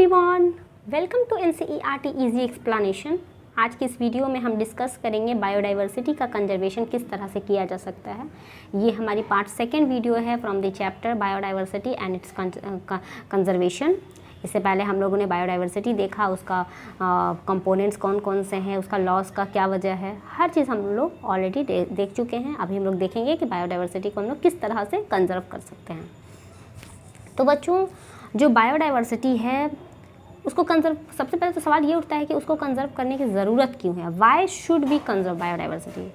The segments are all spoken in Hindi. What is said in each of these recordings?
Everyone, welcome to NCERT easy explanation. आज के इस वीडियो में हम डिस्कस करेंगे बायोडाइवर्सिटी का कंजर्वेशन किस तरह से किया जा सकता है। ये हमारी पार्ट सेकेंड वीडियो है from the chapter biodiversity and it's conservation. इससे पहले हम लोगों ने बायोडाइवर्सिटी देखा, उसका कंपोनेंट्स कौन कौन से हैं, उसका लॉस का क्या वजह है, हर चीज़ हम लोग ऑलरेडी देख चुके हैं। अभी हम लोग देखेंगे कि बायोडाइवर्सिटी को हम लोग किस तरह से कंजर्व कर सकते हैं। तो बच्चों, जो बायोडाइवर्सिटी है उसको कंजर्व, सबसे पहले तो सवाल ये उठता है कि उसको कंजर्व करने की ज़रूरत क्यों है। Why should be conserve biodiversity.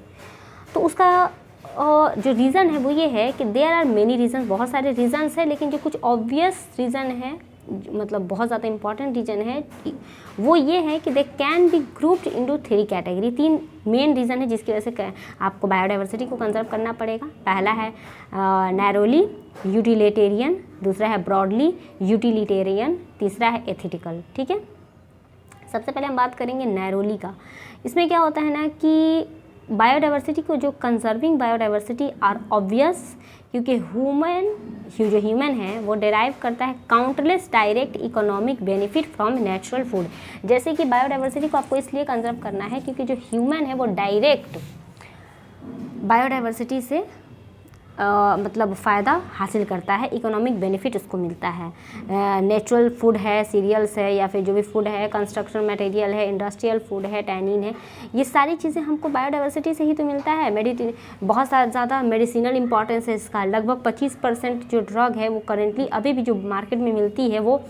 तो उसका जो रीज़न है वो ये है कि देयर आर मेनी रीज़न, बहुत सारे रीज़न्स हैं, लेकिन जो कुछ ऑब्वियस रीज़न है, मतलब बहुत ज़्यादा इंपॉर्टेंट रीज़न है, वो ये है कि they can be grouped into 3 category. 3 main reason है जिसकी वजह से आपको बायोडाइवर्सिटी को कंजर्व करना पड़ेगा। पहला है नैरोली यूटिलिटेरियन, दूसरा है ब्रॉडली यूटिलिटेरियन, तीसरा है एथिकल। ठीक है, सबसे पहले हम बात करेंगे नैरोली का। इसमें क्या होता है ना कि बायोडाइवर्सिटी को जो कंजर्विंग बायोडाइवर्सिटी आर ऑब्वियस, क्योंकि जो ह्यूमन है वो डिराइव करता है countless direct economic benefit from natural food. जैसे कि बायोडाइवर्सिटी को आपको इसलिए कंजर्व करना है क्योंकि जो ह्यूमन है वो डायरेक्ट बायोडाइवर्सिटी से मतलब फ़ायदा हासिल करता है, इकोनॉमिक बेनिफिट उसको मिलता है। नेचुरल फूड है, सीरियल्स है, या फिर जो भी फूड है, कंस्ट्रक्शन मटेरियल है, इंडस्ट्रियल फूड है, टैनिन है, ये सारी चीज़ें हमको बायोडाइवर्सिटी से ही तो मिलता है। बहुत ज़्यादा मेडिसिनल इंपॉर्टेंस है इसका। लगभग 25% जो ड्रग है वो करेंटली अभी भी जो मार्केट में मिलती है वो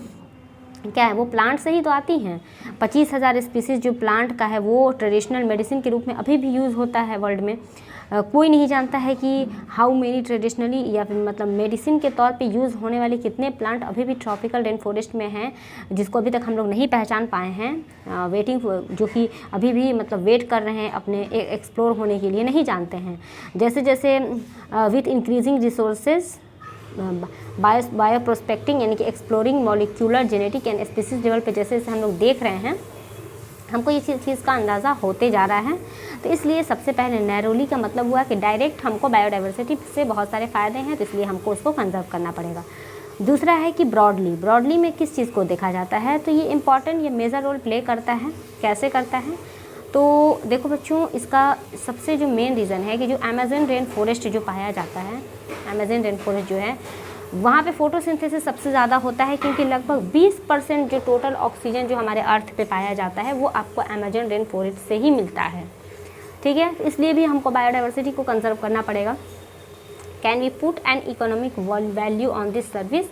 क्या है, वो प्लांट से ही तो आती हैं। 25,000 स्पीसीज़ जो प्लांट का है वो ट्रेडिशनल मेडिसिन के रूप में अभी भी यूज़ होता है वर्ल्ड में। कोई नहीं जानता है कि हाउ मेनी ट्रेडिशनली या फिर मतलब मेडिसिन के तौर पे यूज़ होने वाले कितने प्लांट अभी भी ट्रॉपिकल रेन फॉरेस्ट में हैं, जिसको अभी तक हम लोग नहीं पहचान पाए हैं। वेटिंग, जो कि अभी भी मतलब वेट कर रहे हैं अपने एक्सप्लोर होने के लिए, नहीं जानते हैं। जैसे जैसे with increasing resources bio prospecting यानी कि exploring molecular genetic and species level पे जैसे जैसे हम लोग देख रहे हैं, हमको इस चीज़ का अंदाज़ा होते जा रहा है। तो इसलिए सबसे पहले नैरोली का मतलब हुआ कि डायरेक्ट हमको बायोडाइवर्सिटी से बहुत सारे फ़ायदे हैं, तो इसलिए हमको उसको कंजर्व करना पड़ेगा। दूसरा है कि ब्रॉडली में किस चीज़ को देखा जाता है, तो ये इंपॉर्टेंट, ये मेजर रोल प्ले करता है। कैसे करता है, तो देखो बच्चों, इसका सबसे जो मेन रीज़न है कि जो अमेज़न रेन फॉरेस्ट जो पाया जाता है, अमेज़न रेन फॉरेस्ट जो है वहाँ पे फोटोसिंथेसिस सबसे ज़्यादा होता है, क्योंकि लगभग 20% जो टोटल ऑक्सीजन जो हमारे अर्थ पे पाया जाता है वो आपको अमेज़न रेन फॉरेस्ट से ही मिलता है। ठीक है, इसलिए भी हमको बायोडाइवर्सिटी को कंजर्व करना पड़ेगा। Can we put an economic value on this service.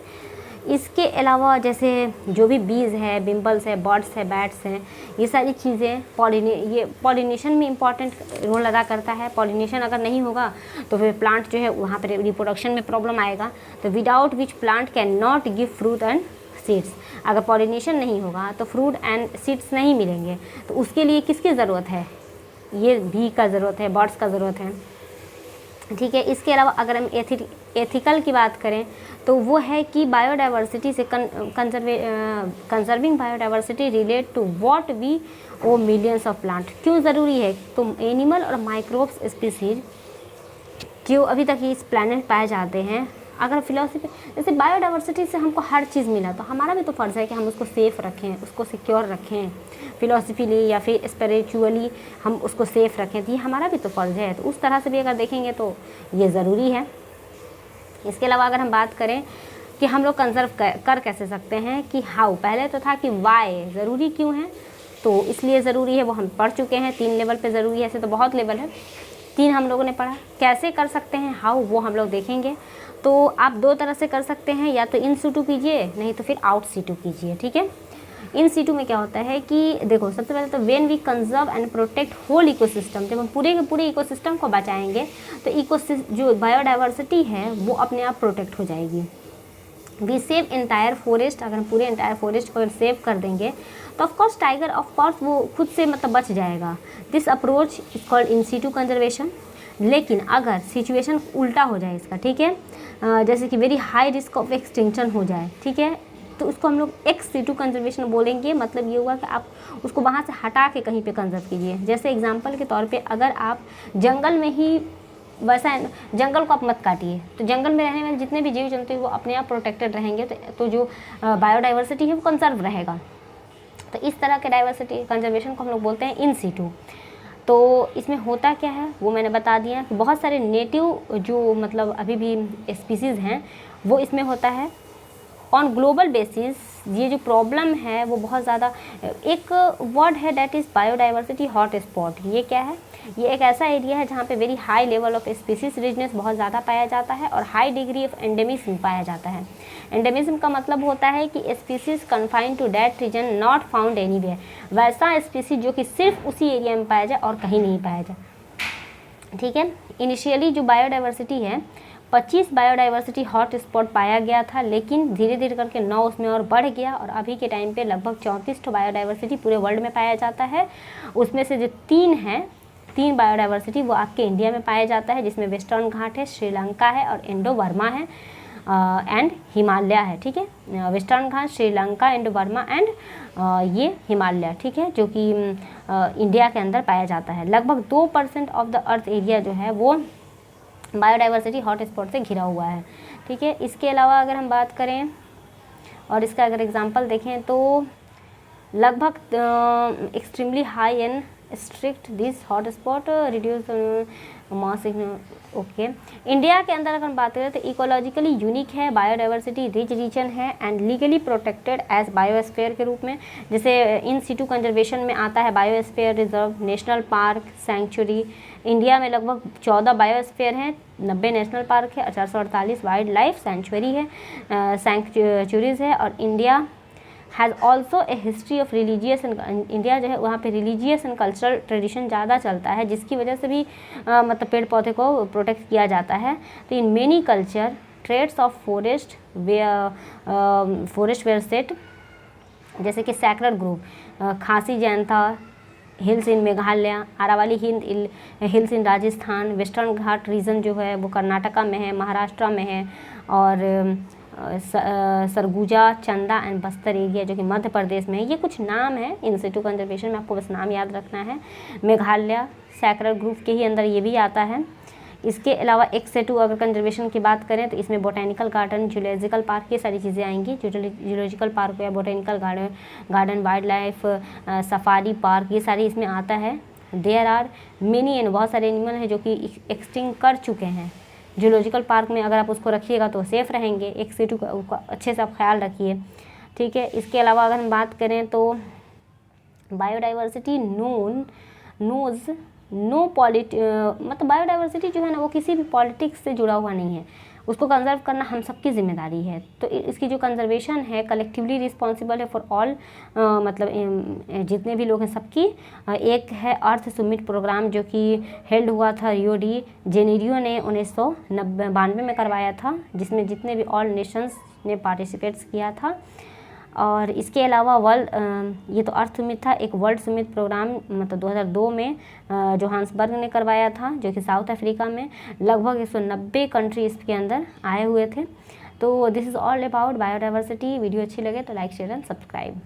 इसके अलावा जैसे जो भी बीज है, बिम्बल्स है, बर्ड्स है, बैट्स हैं, ये सारी चीज़ें पॉलिनेशन में इम्पॉर्टेंट रोल अदा करता है। पॉलिनेशन अगर नहीं होगा तो फिर प्लांट जो है वहाँ पर रिप्रोडक्शन में प्रॉब्लम आएगा। तो without which plant can not give fruit and seeds. अगर पॉलिनेशन नहीं होगा तो फ्रूट एंड सीड्स नहीं मिलेंगे। तो उसके लिए किसकी ज़रूरत है, ये बी का ज़रूरत है, बर्ड्स का ज़रूरत है। ठीक है, इसके अलावा अगर हम एथिकल की बात करें तो वो है कि बायोडाइवर्सिटी से conserving biodiversity relate to what we owe millions of plant. क्यों ज़रूरी है, तो एनिमल और माइक्रोब्स स्पीसीज जो अभी तक इस प्लैनेट पाए जाते हैं, अगर फिलॉसफी जैसे बायोडाइवर्सिटी से हमको हर चीज़ मिला, तो हमारा भी तो फ़र्ज़ है कि हम उसको सेफ़ रखें, उसको सिक्योर रखें, फिलॉसफीली या फिर स्पिरिचुअली हम उसको सेफ़ रखें, तो ये हमारा भी तो फ़र्ज़ है। तो उस तरह से भी अगर देखेंगे तो ये ज़रूरी है। इसके अलावा अगर हम बात करें कि हम लोग कंजर्व कर कैसे सकते हैं, कि हाउ, पहले तो था कि वाई, ज़रूरी क्यों है, तो इसलिए ज़रूरी है वो हम पढ़ चुके हैं। 3 लेवल पे ज़रूरी है, ऐसे तो बहुत लेवल है, 3 हम लोगों ने पढ़ा। कैसे कर सकते हैं, हाउ, वो हम लोग देखेंगे। तो आप 2 तरह से कर सकते हैं, या तो इन सीटू कीजिए, नहीं तो फिर आउट सीटू कीजिए। ठीक है, इन सीटू में क्या होता है कि देखो, सबसे पहले तो when we conserve and protect whole ecosystem, जब हम पूरे के पूरे इकोसिस्टम को बचाएंगे तो जो बायोडाइवर्सिटी है वो अपने आप प्रोटेक्ट हो जाएगी। वी सेव एंटायर फॉरेस्ट, अगर हम पूरे एंटायर फॉरेस्ट को सेव कर देंगे तो ऑफकोर्स टाइगर ऑफकोर्स वो खुद से मतलब बच जाएगा। This approach is called in situ conservation. लेकिन अगर सिचुएशन उल्टा हो जाए इसका, ठीक है, जैसे कि very high risk of extinction हो जाए, ठीक है, तो उसको हम लोग एक्स सीटू कंजर्वेशन बोलेंगे। मतलब ये हुआ कि आप उसको वहाँ से हटा के कहीं पे कंजर्व कीजिए। जैसे एग्जांपल के तौर पे अगर आप जंगल में ही वैसा जंगल को आप मत काटिए, तो जंगल में रहने वाले जितने भी जीव जंतु वो अपने आप प्रोटेक्टेड रहेंगे, तो जो बायोडाइवर्सिटी है वो कंजर्व रहेगा। तो इस तरह के डाइवर्सिटी कंजर्वेशन को हम लोग बोलते हैं इन सीटू। तो इसमें होता क्या है वो मैंने बता दिया कि बहुत सारे नेटिव जो मतलब अभी भी स्पीसीज़ हैं वो इसमें होता है। ऑन ग्लोबल बेसिस ये जो प्रॉब्लम है वो बहुत ज़्यादा, एक वर्ड है that is biodiversity hot spot. ये क्या है? ये एक ऐसा एरिया है जहाँ पे very high level of species richness बहुत ज़्यादा पाया जाता है और हाई डिग्री ऑफ एंडेमिज्म पाया जाता है। एंडेमिज्म का मतलब होता है कि species confined to that region not found anywhere, वैसा स्पीसीज जो कि सिर्फ उसी एरिया में पाया जाए और कहीं नहीं पाया जाए। ठीक है, इनिशियली जो बायोडाइवर्सिटी है 25 बायोडाइवर्सिटी हॉट स्पॉट पाया गया था, लेकिन धीरे धीरे करके 9 उसमें और बढ़ गया और अभी के टाइम पे लगभग 34 बायोडाइवर्सिटी पूरे वर्ल्ड में पाया जाता है। उसमें से जो 3 बायोडाइवर्सिटी वो आपके इंडिया में पाया जाता है, जिसमें वेस्टर्न घाट है, श्रीलंका है और इंडो बर्मा है एंड हिमालय है। ठीक है, western Ghat, Sri Lanka, Indo Burma and ये हिमालय, ठीक है, जो कि इंडिया के अंदर पाया जाता है। लगभग 2% ऑफ द अर्थ एरिया जो है वो बायोडाइवर्सिटी हॉट स्पॉट से घिरा हुआ है। ठीक है, इसके अलावा अगर हम बात करें और इसका अगर एग्जांपल देखें तो लगभग extremely high and strict this hot spot reduce mass. Okay, India के अंदर अगर हम बात करें तो इकोलॉजिकली यूनिक है, बायोडाइवर्सिटी रिच रीजन है and legally protected as biosphere के रूप में। जैसे इन सिटू कंजर्वेशन में आता है biosphere reserve, national park, sanctuary. India में लगभग 14 बायोस्फीयर हैं, 90 नेशनल पार्क है और 448 वाइल्ड लाइफ सेंचुरी है, सैंक्चुरीज है। और India has also a history of religious and, India जो है वहाँ पे रिलीजियस एंड कल्चरल ट्रेडिशन ज़्यादा चलता है, जिसकी वजह से भी मतलब पेड़ पौधे को प्रोटेक्ट किया जाता है। तो in many culture trades of forest were set, जैसे कि sacred group Khasi Jaintia hills in Meghalaya, Aravalli hills in Rajasthan, western Ghat region जो है वो कर्नाटका में है, महाराष्ट्र में है, और सरगुजा, चंदा एंड बस्तर एरिया जो कि मध्य प्रदेश में है। ये कुछ नाम है इन सिटू कंजर्वेशन में, आपको बस नाम याद रखना है। मेघालय सैक्रेड ग्रुप के ही अंदर ये भी आता है। इसके अलावा एक्स सिटू अगर कंजर्वेशन की बात करें तो इसमें बोटेनिकल गार्डन, जूलॉजिकल पार्क, ये सारी चीज़ें आएंगी। जूलॉजिकल पार्क या botanical garden, wild life safari park, ये सारी इसमें आता है। देयर आर मेनी एंड, बहुत सारे एनिमल हैं जो कि एक्सटिंक्ट कर चुके हैं। जूलॉजिकल पार्क में अगर आप उसको रखिएगा तो सेफ़ रहेंगे, एक सिटू का अच्छे से आप ख्याल रखिए। ठीक है, इसके अलावा अगर हम बात करें तो बायोडाइवर्सिटी नोज नो मतलब बायोडाइवर्सिटी जो है ना वो किसी भी पॉलिटिक्स से जुड़ा हुआ नहीं है, उसको कंजर्व करना हम सबकी जिम्मेदारी है। तो इसकी जो कंजर्वेशन है कलेक्टिवली रिस्पॉन्सिबल है फॉर ऑल, मतलब जितने भी लोग हैं सबकी। एक है अर्थ समिट प्रोग्राम जो कि हेल्ड हुआ था रियो डी जेनेरियो ने 1992 में करवाया था, जिसमें जितने भी ऑल नेशंस ने पार्टिसिपेट्स किया था। और इसके अलावा ये तो अर्थ समिट था, एक वर्ल्ड समिट प्रोग्राम मतलब 2002 में जोहान्सबर्ग ने करवाया था, जो कि साउथ अफ्रीका में। लगभग 190 कंट्री इसके अंदर आए हुए थे। तो this is all about biodiversity. Video अच्छी लगे तो लाइक, शेयर एंड सब्सक्राइब।